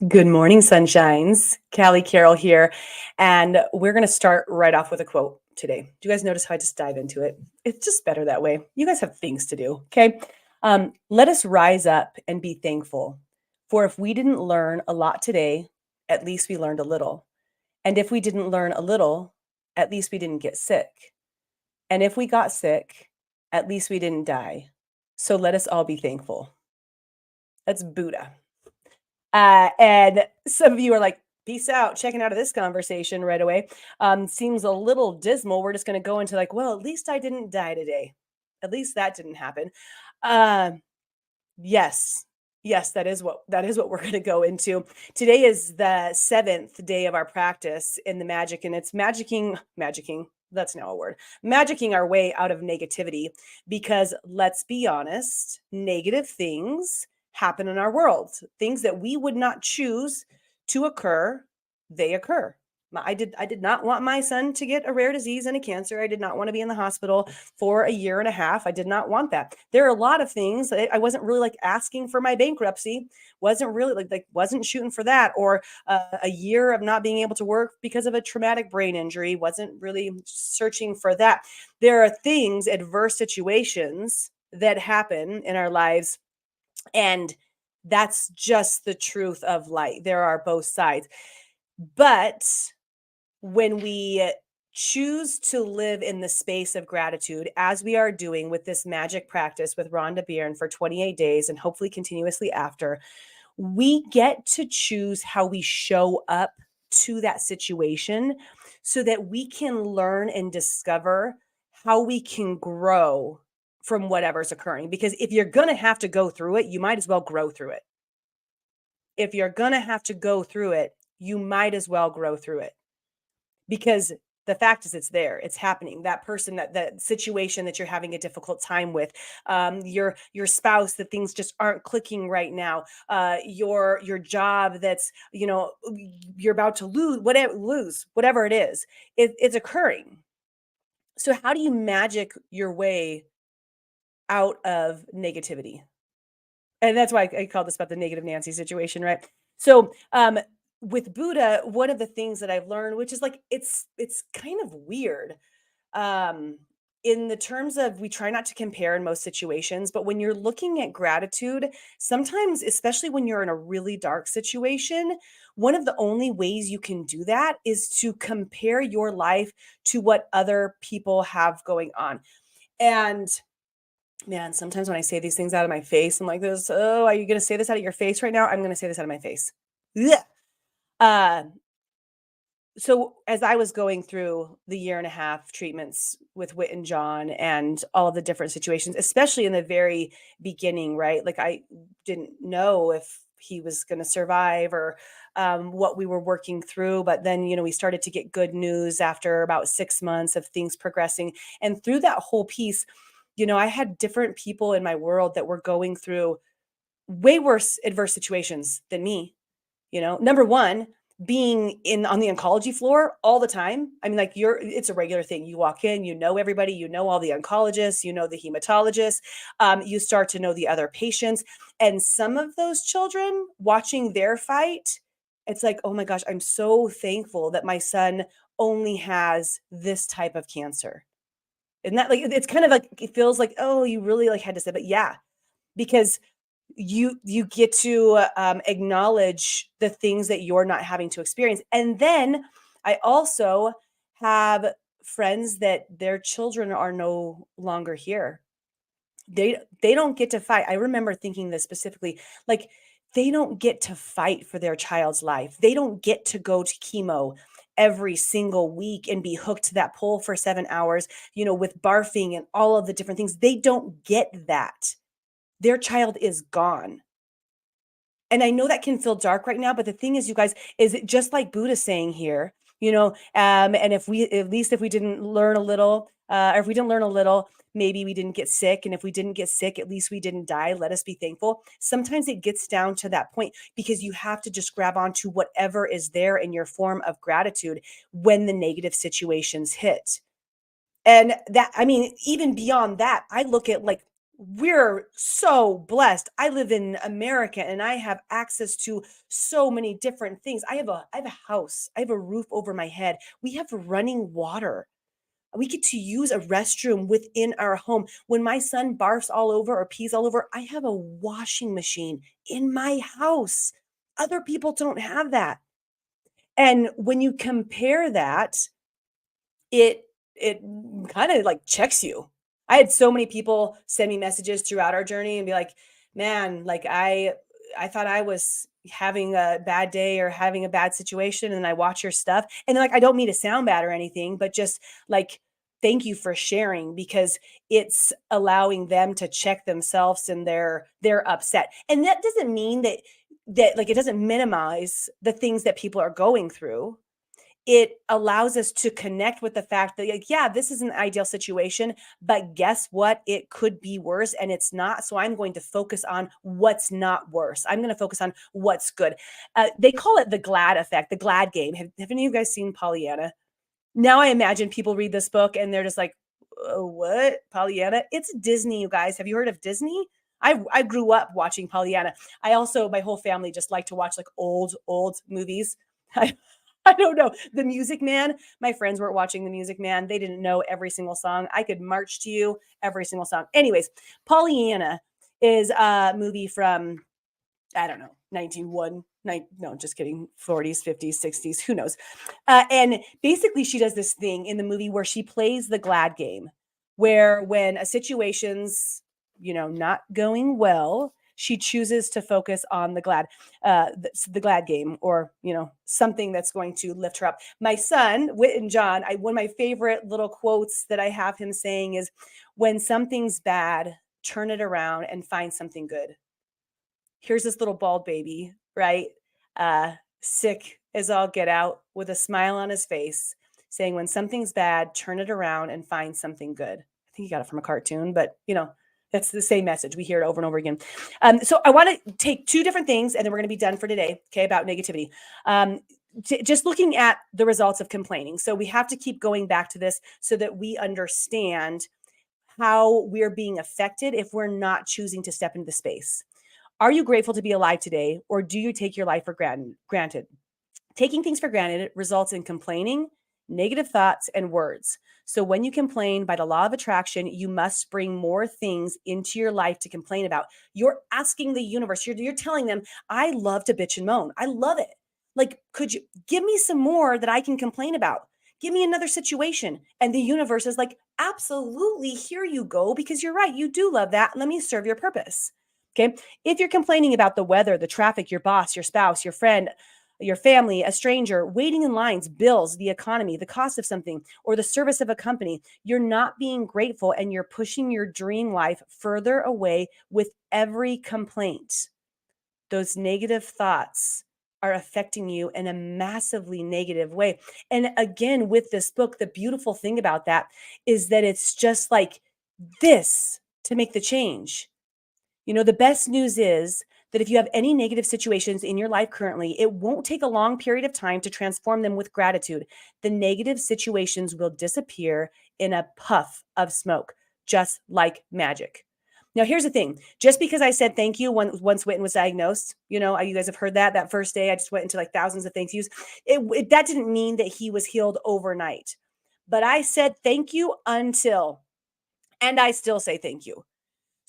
Good morning, sunshines. Callie Carroll here. And we're going to start right off with a quote today. Do you guys notice how I just dive into it? It's just better that way. You guys have things to do. Okay. Let us rise up and be thankful. For if we didn't learn a lot today, at least we learned a little. And if we didn't learn a little, at least we didn't get sick. And if we got sick, at least we didn't die. So let us all be thankful. That's Buddha. And some of you are like, peace out, checking out of this conversation right away. Seems a little dismal. We're just going to go into like, well, at least I didn't die today. At least that didn't happen. Uh, yes. Yes, that is what we're going to go into. Today is the seventh day of our practice in the magic, and it's magicking. That's now a word. Magicking our way out of negativity, because let's be honest, negative things happen in our world. Things that we would not choose to occur, they occur. I did not want my son to get a rare disease and a cancer. I did not want to be in the hospital for a year and a half. I did not want that. There are a lot of things that I wasn't really like asking for my bankruptcy, wasn't really like wasn't shooting for that, or a year of not being able to work because of a traumatic brain injury, wasn't really searching for that. There are things, adverse situations that happen in our lives, and that's just the truth of life. There are both sides. But when we choose to live in the space of gratitude, as we are doing with this magic practice with Rhonda Byrne for 28 days and hopefully continuously after, we get to choose how we show up to that situation so that we can learn and discover how we can grow from whatever's occurring. Because if you're going to have to go through it, you might as well grow through it. If you're going to have to go through it, you might as well grow through it, because the fact is it's there, it's happening. That person, that situation that you're having a difficult time with, your spouse, that things just aren't clicking right now, your job that's, you're about to lose whatever it is, it's occurring. So how do you magic your way out of negativity? And that's why I call this about the negative Nancy situation, right? So, with Buddha, one of the things that I've learned, which is like it's kind of weird, um, in the terms of we try not to compare in most situations, but when you're looking at gratitude, sometimes, especially when you're in a really dark situation, one of the only ways you can do that is to compare your life to what other people have going on. And man, sometimes when I say these things out of my face, I'm like this, "Oh, are you gonna say this out of your face right now?" I'm gonna say this out of my face. Yeah. Uh, so as I was going through the year and a half treatments with Whit and John and all of the different situations, especially in the very beginning, right? Like I didn't know if he was going to survive, or what we were working through. But then, we started to get good news after about 6 months of things progressing. And through that whole piece, I had different people in my world that were going through way worse adverse situations than me. Number one, being in on the oncology floor all the time. I mean, like it's a regular thing. You walk in, you know everybody, you know all the oncologists, you know the hematologists, you start to know the other patients. And some of those children watching their fight, it's like, oh my gosh, I'm so thankful that my son only has this type of cancer. And that, like, it's kind of like it feels like, oh, you really like had to say, but yeah, because you get to acknowledge the things that you're not having to experience. And then I also have friends that their children are no longer here. They don't get to fight. I remember thinking this specifically, like they don't get to fight for their child's life. They don't get to go to chemo every single week and be hooked to that pole for 7 hours, with barfing and all of the different things. They don't get that. Their child is gone. And I know that can feel dark right now, but the thing is, you guys, is it just like Buddha's saying here, and if we, at least if we didn't learn a little, or if we didn't learn a little, maybe we didn't get sick. And if we didn't get sick, at least we didn't die. Let us be thankful. Sometimes it gets down to that point because you have to just grab onto whatever is there in your form of gratitude when the negative situations hit. And that, I mean, even beyond that, I look at like we're so blessed. I live in America and I have access to so many different things. I have a house. I have a roof over my head. We have running water. We get to use a restroom within our home. When my son barfs all over or pees all over, I have a washing machine in my house. Other people don't have that. And when you compare that, it it kind of like checks you. I had so many people send me messages throughout our journey and be like, "Man, like I thought I was having a bad day or having a bad situation and I watch your stuff." And like I don't mean to sound bad or anything, but just like thank you for sharing because it's allowing them to check themselves and they're upset. And that doesn't mean that like it doesn't minimize the things that people are going through. It allows us to connect with the fact that, like, yeah, this is an ideal situation, but guess what? It could be worse and it's not. So I'm going to focus on what's not worse. I'm going to focus on what's good. They call it the GLAD effect, the GLAD game. Have any of you guys seen Pollyanna? Now I imagine people read this book and they're just like, what? Pollyanna? It's Disney, you guys. Have you heard of Disney? I grew up watching Pollyanna. I also, my whole family just like to watch like old movies. I, I don't know. The Music Man, my friends weren't watching The Music Man. They didn't know every single song. I could march to you every single song. Anyways, Pollyanna is a movie from I don't know, 1901, no, just kidding, 40s, 50s, 60s, who knows? And basically, she does this thing in the movie where she plays the glad game, where when a situation's, not going well, she chooses to focus on the glad game, or something that's going to lift her up. My son, Whit and John, one of my favorite little quotes that I have him saying is, "When something's bad, turn it around and find something good." Here's this little bald baby, right? Sick as all get out with a smile on his face, saying, "When something's bad, turn it around and find something good." I think he got it from a cartoon, but that's the same message. We hear it over and over again. So I want to take two different things and then we're going to be done for today. Okay. About negativity. Just looking at the results of complaining. So we have to keep going back to this so that we understand how we're being affected if we're not choosing to step into the space. Are you grateful to be alive today, or do you take your life for granted? Taking things for granted results in complaining, negative thoughts, and words. So when you complain, by the law of attraction, you must bring more things into your life to complain about. You're asking the universe, you're telling them, "I love to bitch and moan. I love it. Like, could you give me some more that I can complain about? Give me another situation." And the universe is like, "Absolutely, here you go, because you're right. You do love that. Let me serve your purpose." Okay. If you're complaining about the weather, the traffic, your boss, your spouse, your friend, your family, a stranger, waiting in lines, bills, the economy, the cost of something, or the service of a company, you're not being grateful and you're pushing your dream life further away with every complaint. Those negative thoughts are affecting you in a massively negative way. And again, with this book, the beautiful thing about that is that it's just like this to make the change. The best news is that if you have any negative situations in your life currently, it won't take a long period of time to transform them with gratitude. The negative situations will disappear in a puff of smoke, just like magic. Now, here's the thing. Just because I said thank you once Witten was diagnosed, you guys have heard that first day, I just went into like thousands of thank yous. That didn't mean that he was healed overnight. But I said thank you and I still say thank you.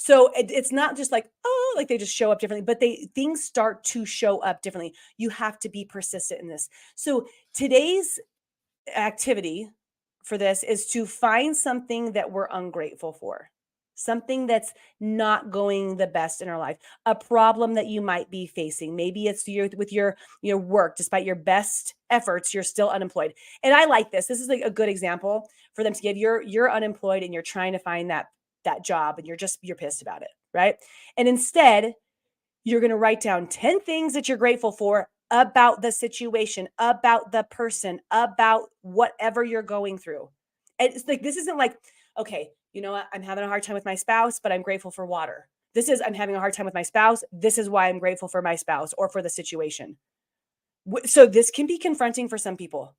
So it's not just like, oh, like they just show up differently, but things start to show up differently. You have to be persistent in this. So today's activity for this is to find something that we're ungrateful for, something that's not going the best in our life, a problem that you might be facing. Maybe it's with your work. Despite your best efforts, you're still unemployed. And I like this. This is like a good example for them to give. You're unemployed and you're trying to find that job and you're pissed about it, right? And instead, you're going to write down 10 things that you're grateful for about the situation, about the person, about whatever you're going through. And it's like, this isn't like, okay, you know what? I'm having a hard time with my spouse, but I'm grateful for water. This is, I'm having a hard time with my spouse. This is why I'm grateful for my spouse or for the situation. So this can be confronting for some people.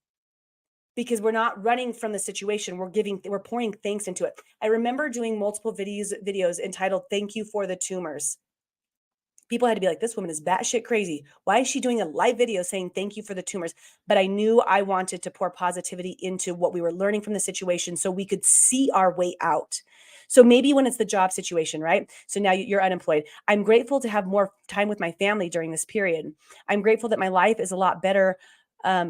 because we're not running from the situation. We're pouring thanks into it. I remember doing multiple videos entitled "Thank You for the Tumors." People had to be like, this woman is batshit crazy. Why is she doing a live video saying thank you for the tumors? But I knew I wanted to pour positivity into what we were learning from the situation so we could see our way out. So maybe when it's the job situation, right? So now you're unemployed. I'm grateful to have more time with my family during this period. I'm grateful that my life is a lot better,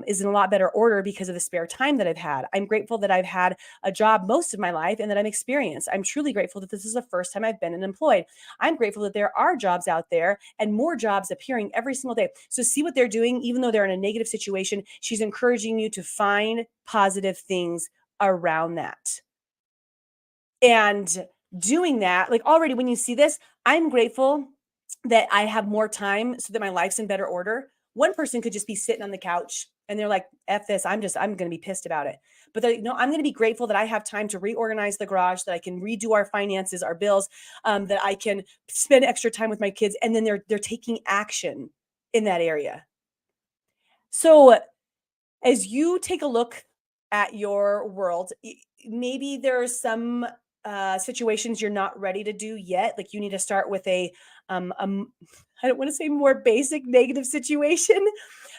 is in a lot better order because of the spare time that I've had. I'm grateful that I've had a job most of my life and that I'm experienced. I'm truly grateful that this is the first time I've been unemployed. I'm grateful that there are jobs out there and more jobs appearing every single day. So see what they're doing, even though they're in a negative situation, she's encouraging you to find positive things around that. And doing that, like already when you see this, I'm grateful that I have more time so that my life's in better order. One person could just be sitting on the couch and they're like, F this, I'm going to be pissed about it. But no, I'm going to be grateful that I have time to reorganize the garage, that I can redo our finances, our bills, that I can spend extra time with my kids. And then they're taking action in that area. So as you take a look at your world, maybe there are some situations you're not ready to do yet. Like you need to start with I don't want to say more basic negative situation,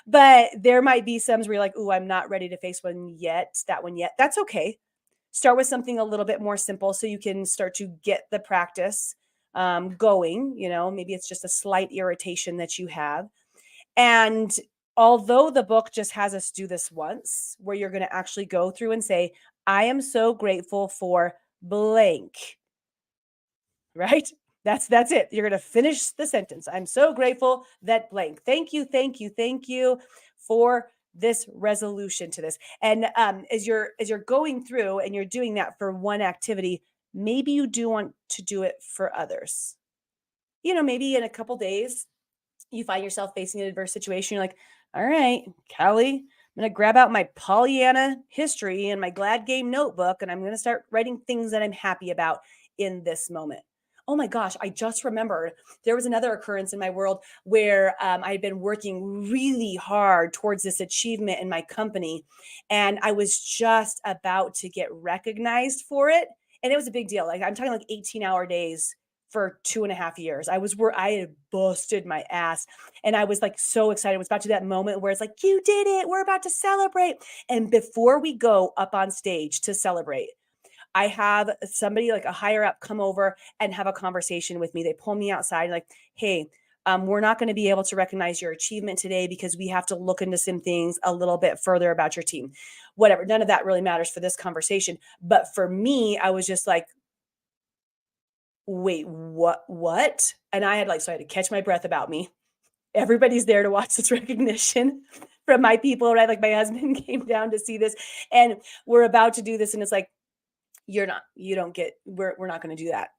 but there might be some where you're like, "Ooh, I'm not ready to face that one yet." That's okay. Start with something a little bit more simple so you can start to get the practice going. Maybe it's just a slight irritation that you have. And although the book just has us do this once, where you're going to actually go through and say, I am so grateful for blank, right? That's it. You're going to finish the sentence. I'm so grateful that blank. Thank you, thank you, thank you for this resolution to this. And as you're going through and you're doing that for one activity, maybe you do want to do it for others. Maybe in a couple days, you find yourself facing an adverse situation. You're like, all right, Callie, I'm going to grab out my Pollyanna history and my glad game notebook, and I'm going to start writing things that I'm happy about in this moment. Oh my gosh, I just remembered there was another occurrence in my world where I had been working really hard towards this achievement in my company, and I was just about to get recognized for it. And it was a big deal. Like I'm talking like 18-hour days for 2.5 years. I had busted my ass and I was like so excited. It was about to that moment where it's like, you did it. We're about to celebrate. And before we go up on stage to celebrate, I have somebody like a higher up come over and have a conversation with me. They pull me outside like, hey, we're not going to be able to recognize your achievement today because we have to look into some things a little bit further about your team. Whatever. None of that really matters for this conversation. But for me, I was just like, wait, what? And so I had to catch my breath about me. Everybody's there to watch this recognition from my people, right? Like my husband came down to see this and we're about to do this. And it's like, we're not going to do that.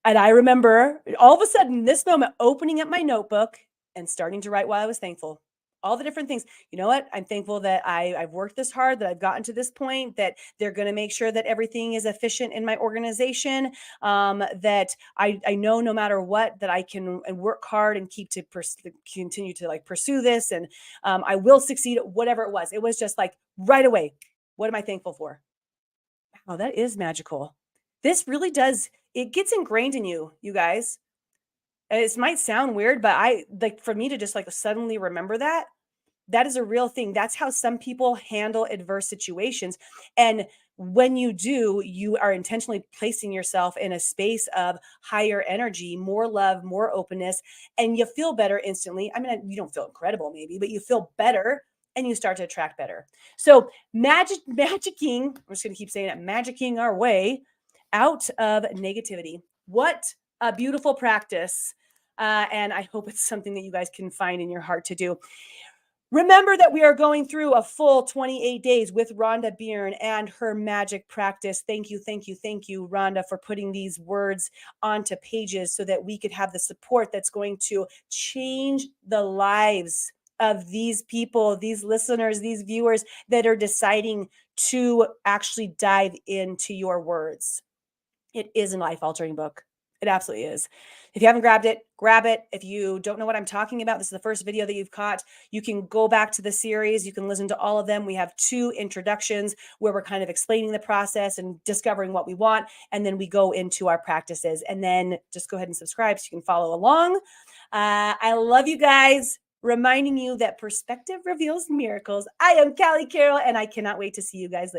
And I remember all of a sudden this moment, opening up my notebook and starting to write while I was thankful. All the different things. You know what? I'm thankful that I've worked this hard, that I've gotten to this point, that they're going to make sure that everything is efficient in my organization, that I know no matter what, that I can work hard and continue to like pursue this. And I will succeed at whatever it was. It was just like right away. What am I thankful for? Wow, that is magical. This really does. It gets ingrained in you, you guys. And it might sound weird, but for me to just like suddenly remember that is a real thing. That's how some people handle adverse situations. And when you do, you are intentionally placing yourself in a space of higher energy, more love, more openness, and you feel better instantly. I mean, you don't feel incredible maybe, but you feel better and you start to attract better. So magicking, I'm just going to keep saying it, magicking our way out of negativity. What a beautiful practice. And I hope it's something that you guys can find in your heart to do. Remember that we are going through a full 28 days with Rhonda Byrne and her magic practice. Thank you, thank you, thank you, Rhonda, for putting these words onto pages so that we could have the support that's going to change the lives of these people, these listeners, these viewers that are deciding to actually dive into your words. It is a life-altering book. It absolutely is. If you haven't grabbed it, grab it. If you don't know what I'm talking about, this is the first video that you've caught. You can go back to the series. You can listen to all of them. We have 2 introductions where we're kind of explaining the process and discovering what we want. And then we go into our practices. And then just go ahead and subscribe so you can follow along. I love you guys. Reminding you that perspective reveals miracles. I am Callie Carroll, and I cannot wait to see you guys later.